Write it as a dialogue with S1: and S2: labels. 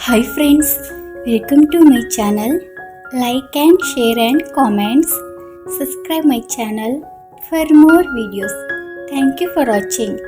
S1: Hi friends, welcome to my channel. Like and share and comments. Subscribe my channel for more videos. Thank you for watching.